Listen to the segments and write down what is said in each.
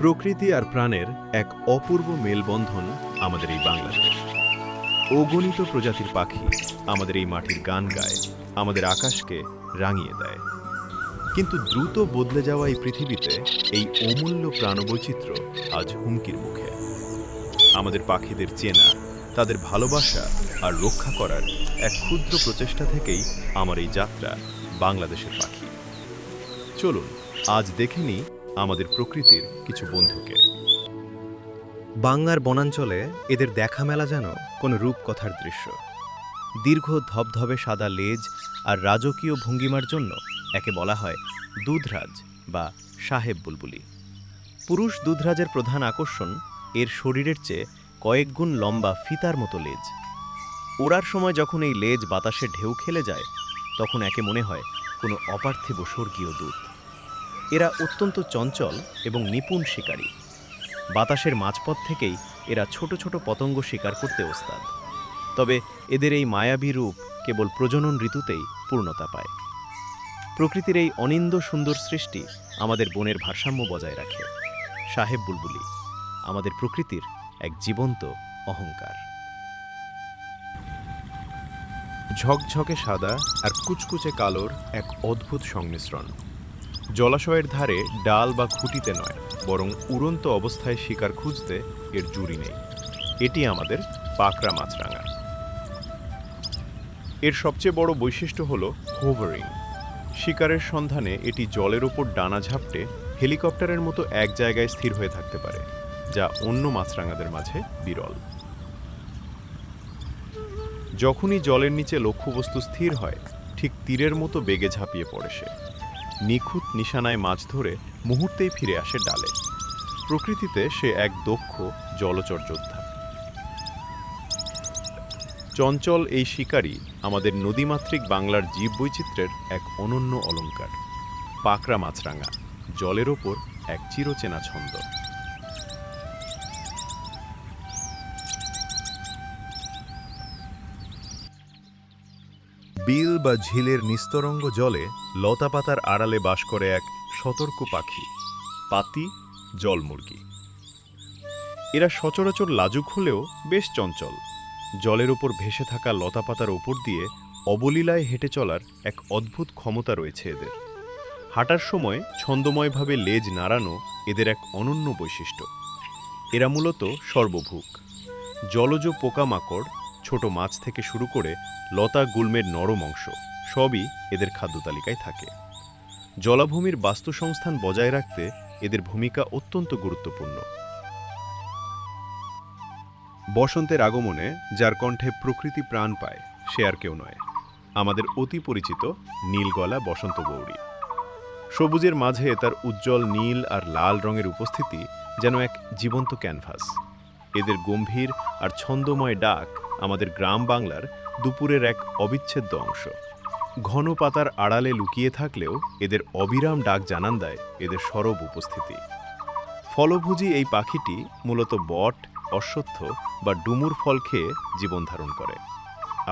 প্রকৃতি আর প্রাণের এক অপূর্ব মেলবন্ধন আমাদের এই বাংলাদেশ। অগণিত প্রজাতির পাখি আমাদের এই মাটির গান গায়, আমাদের আকাশকে রাঙিয়ে দেয়। কিন্তু দ্রুত বদলে যাওয়া এই পৃথিবীতে এই অমূল্য প্রাণবৈচিত্র্য আজ হুমকির মুখে। আমাদের পাখিদের চেনা, তাদের ভালোবাসা আর রক্ষা করার এক ক্ষুদ্র প্রচেষ্টা থেকেই আমার এই যাত্রা বাংলাদেশের পাখি। চলুন আজ দেখে নিই আমাদের প্রকৃতির কিছু বন্ধুকে। বাংলার বনাঞ্চলে এদের দেখা মেলা যেন কোনো রূপকথার দৃশ্য। দীর্ঘ ধবধবে সাদা লেজ আর রাজকীয় ভঙ্গিমার জন্য একে বলা হয় দুধরাজ বা সাহেব বুলবুলি। পুরুষ দুধরাজের প্রধান আকর্ষণ এর শরীরের চেয়ে কয়েক গুণ লম্বা ফিতার মতো লেজ। ওড়ার সময় যখন এই লেজ বাতাসে ঢেউ খেলে যায়, তখন একে মনে হয় কোনো অপার্থিব স্বর্গীয় দূত। এরা অত্যন্ত চঞ্চল এবং নিপুণ শিকারী। বাতাসের মাঝপথ থেকেই এরা ছোট ছোট পতঙ্গ শিকার করতে ওস্তাদ। তবে এদের এই মায়াবী রূপ কেবল প্রজনন ঋতুতেই পূর্ণতা পায়। প্রকৃতির এই অনিন্দ্য সুন্দর সৃষ্টি আমাদের বনের ভারসাম্য বজায় রাখে। সাহেব বুলবুলি আমাদের প্রকৃতির এক জীবন্ত অহংকার। ঝকঝকে সাদা আর কুচকুচে কালোর এক অদ্ভুত সংমিশ্রণ। জলাশয়ের ধারে ডাল বা খুঁটিতে নয়, বরং উড়ন্ত অবস্থায় শিকার খুঁজতে এর জুড়ি নেই। এটি আমাদের পাকড়া মাছরাঙা। এর সবচেয়ে বড় বৈশিষ্ট্য হল হোভারিং। শিকারের সন্ধানে এটি জলের ওপর ডানা ঝাপটে হেলিকপ্টারের মতো এক জায়গায় স্থির হয়ে থাকতে পারে, যা অন্য মাছরাঙাদের মাঝে বিরল। যখনই জলের নিচে লক্ষ্যবস্তু স্থির হয়, ঠিক তীরের মতো বেগে ঝাঁপিয়ে পড়ে সে। নিখুঁত নিশানায় মাছ ধরে মুহূর্তেই ফিরে আসে ডালে। প্রকৃতিতে সে এক দক্ষ জলচর যোদ্ধা। চঞ্চল এই শিকারী আমাদের নদীমাতৃক বাংলার জীববৈচিত্র্যের এক অনন্য অলংকার। পাকড়া মাছরাঙা, জলের ওপর এক চিরচেনা ছন্দ। বিল বা ঝিলের নিস্তরঙ্গ জলে লতাপাতার আড়ালে বাস করে এক সতর্ক পাখি, পাতি জলমুরগি। এরা সচরাচর লাজুক হলেও বেশ চঞ্চল। জলের ওপর ভেসে থাকা লতাপাতার ওপর দিয়ে অবলীলায় হেঁটে চলার এক অদ্ভুত ক্ষমতা রয়েছে এদের। হাঁটার সময় ছন্দময়ভাবে লেজ নাড়ানো এদের এক অনন্য বৈশিষ্ট্য। এরা মূলত সর্বভুক। জলজ পোকামাকড়, ছোট মাছ থেকে শুরু করে লতা গুল্মের নরম অংশ সবই এদের খাদ্য তালিকায় থাকে। জলাভূমির বাস্তুসংস্থান বজায় রাখতে এদের ভূমিকা অত্যন্ত গুরুত্বপূর্ণ। বসন্তের আগমনে যার কণ্ঠে প্রকৃতি প্রাণ পায়, সে আর কেউ নয়, আমাদের অতি পরিচিত নীলগলা বসন্ত বৌড়ি। সবুজের মাঝে তার উজ্জ্বল নীল আর লাল রঙের উপস্থিতি যেন এক জীবন্ত ক্যানভাস। এদের গম্ভীর আর ছন্দময় ডাক আমাদের গ্রাম বাংলার দুপুরের এক অবিচ্ছেদ্য অংশ। ঘন পাতার আড়ালে লুকিয়ে থাকলেও এদের অবিরাম ডাক জানান দেয় এদের সরব উপস্থিতি। ফলভোজী এই পাখিটি মূলত বট, অশ্বত্থ বা ডুমুর ফল খেয়ে জীবন ধারণ করে।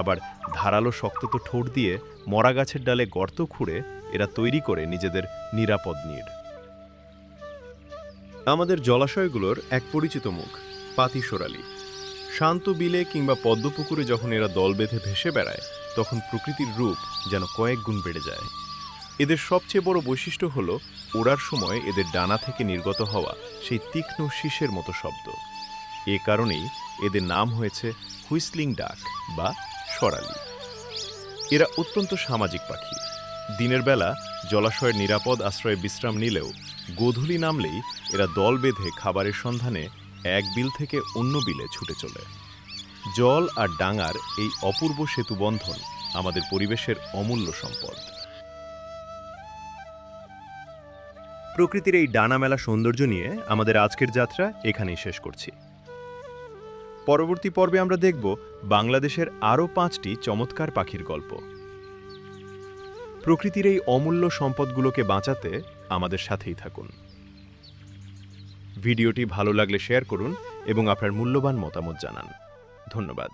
আবার ধারালো শক্ততো ঠোঁট দিয়ে মরা গাছের ডালে গর্ত খুঁড়ে এরা তৈরি করে নিজেদের নিরাপদ নিড়। আমাদের জলাশয়গুলোর এক পরিচিত মুখ পাতি সোরালি। শান্ত বিলে কিংবা পদ্মপুকুরে যখন এরা দল বেঁধে ভেসে বেড়ায়, তখন প্রকৃতির রূপ যেন কয়েক গুণ বেড়ে যায়। এদের সবচেয়ে বড় বৈশিষ্ট্য হল ওড়ার সময় এদের ডানা থেকে নির্গত হওয়া সেই তীক্ষ্ণ শীষের মতো শব্দ। এ কারণেই এদের নাম হয়েছে হুইসলিং ডাক বা সরালি। এরা অত্যন্ত সামাজিক পাখি। দিনের বেলা জলাশয়ের নিরাপদ আশ্রয়ে বিশ্রাম নিলেও গোধূলি নামলেই এরা দল বেঁধে খাবারের সন্ধানে এক বিল থেকে অন্য বিলে ছুটে চলে। জল আর ডাঙার এই অপূর্ব সেতুবন্ধন আমাদের পরিবেশের অমূল্য সম্পদ। প্রকৃতির এই ডানা মেলা সৌন্দর্য নিয়ে আমাদের আজকের যাত্রা এখানেই শেষ করছি। পরবর্তী পর্বে আমরা দেখব বাংলাদেশের আরও 5টি চমৎকার পাখির গল্প। প্রকৃতির এই অমূল্য সম্পদগুলোকে বাঁচাতে আমাদের সাথেই থাকুন। ভিডিওটি ভালো লাগলে শেয়ার করুন এবং আপনার মূল্যবান মতামত জানান। ধন্যবাদ।